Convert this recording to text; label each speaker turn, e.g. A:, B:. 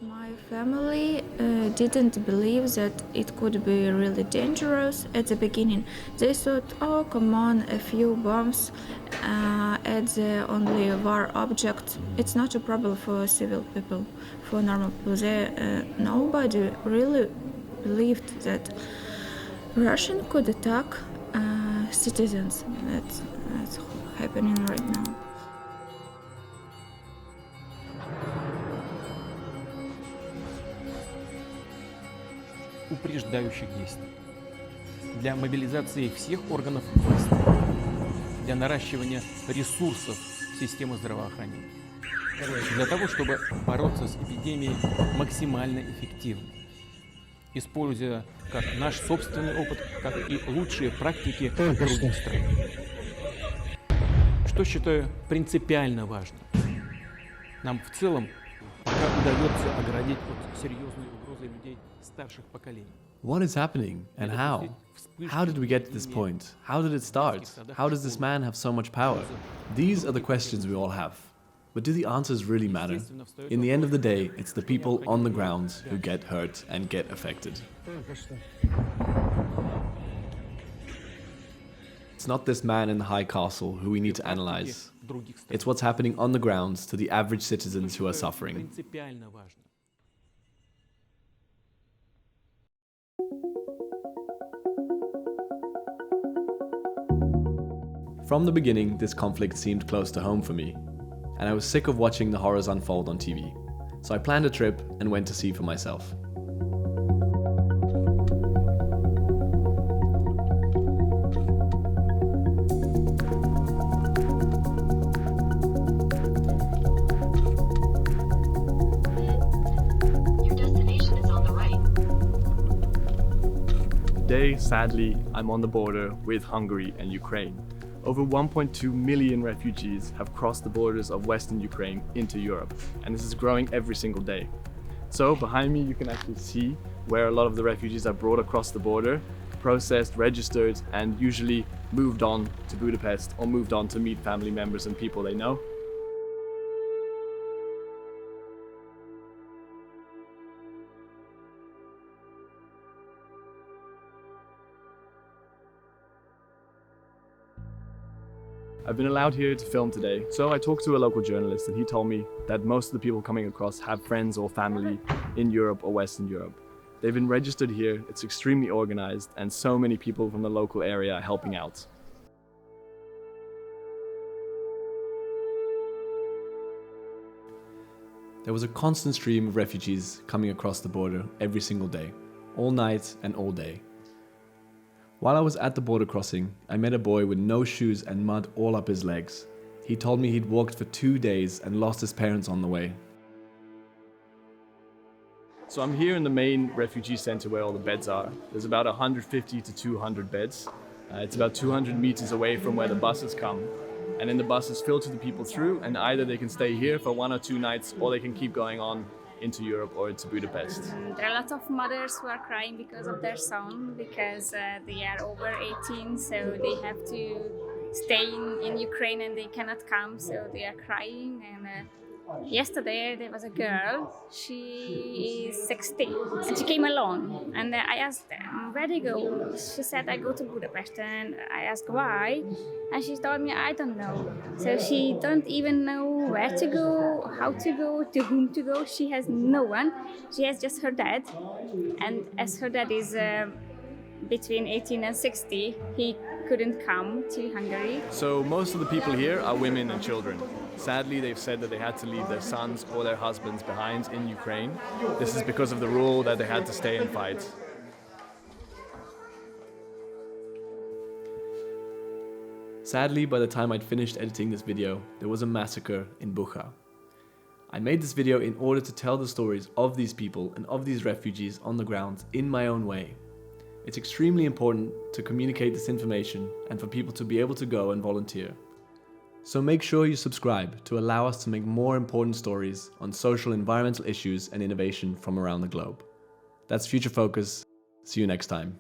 A: My family didn't believe that it could be really dangerous at the beginning. They thought, oh, come on, a few bombs at the only war object. It's not a problem for civil people, for normal people. Nobody really believed that Russian could attack citizens. That's happening right now.
B: Упреждающих действий, для мобилизации всех органов власти, для наращивания ресурсов системы здравоохранения, для того, чтобы бороться с эпидемией максимально эффективно, используя как наш собственный опыт, так и лучшие практики других стран. Что считаю принципиально важным? Нам в целом пока удается оградить от серьезной угрозы людей старших поколений.
C: What is happening and how? How did we get to this point? How did it start? How does this man have so much power? These are the questions we all have. But do the answers really matter? In the end of the day, it's the people on the ground who get hurt and get affected. It's not this man in the high castle who we need to analyze. It's what's happening on the ground to the average citizens who are suffering. From the beginning, this conflict seemed close to home for me, and I was sick of watching the horrors unfold on TV. So I planned a trip and went to see for myself.
D: Today, sadly, I'm on the border with Hungary and Ukraine. Over 1.2 million refugees have crossed the borders of Western Ukraine into Europe, and this is growing every single day. So behind me, you can actually see where a lot of the refugees are brought across the border, processed, registered, and usually moved on to Budapest or moved on to meet family members and people they know. I've been allowed here to film today, so I talked to a local journalist and he told me that most of the people coming across have friends or family in Europe or Western Europe. They've been registered here, it's extremely organized, and so many people from the local area are helping out.
C: There was a constant stream of refugees coming across the border every single day, all night and all day. While I was at the border crossing, I met a boy with no shoes and mud all up his legs. He told me he'd walked for 2 days and lost his parents on the way.
D: So I'm here in the main refugee center where all the beds are. There's about 150 to 200 beds. It's about 200 meters away from where the buses come. And then the buses filter the people through, and either they can stay here for 1 or 2 nights or they can keep going on into Europe or into Budapest.
E: There are lots of mothers who are crying because of their son, because they are over 18, so they have to stay in Ukraine and they cannot come, so they are crying. And yesterday there was a girl, she is 16, and she came alone. And I asked them, where do you go? She said, I go to Budapest. And I asked why, and she told me, I don't know. So she don't even know where to go, how to go, to whom to go. She has no one. She has just her dad. And as her dad is between 18 and 60, he couldn't come to Hungary.
D: So most of the people here are women and children. Sadly, they've said that they had to leave their sons or their husbands behind in Ukraine. This is because of the rule that they had to stay and fight.
C: Sadly, by the time I'd finished editing this video, there was a massacre in Bucha. I made this video in order to tell the stories of these people and of these refugees on the ground in my own way. It's extremely important to communicate this information and for people to be able to go and volunteer. So make sure you subscribe to allow us to make more important stories on social and environmental issues and innovation from around the globe. That's Future Focus. See you next time.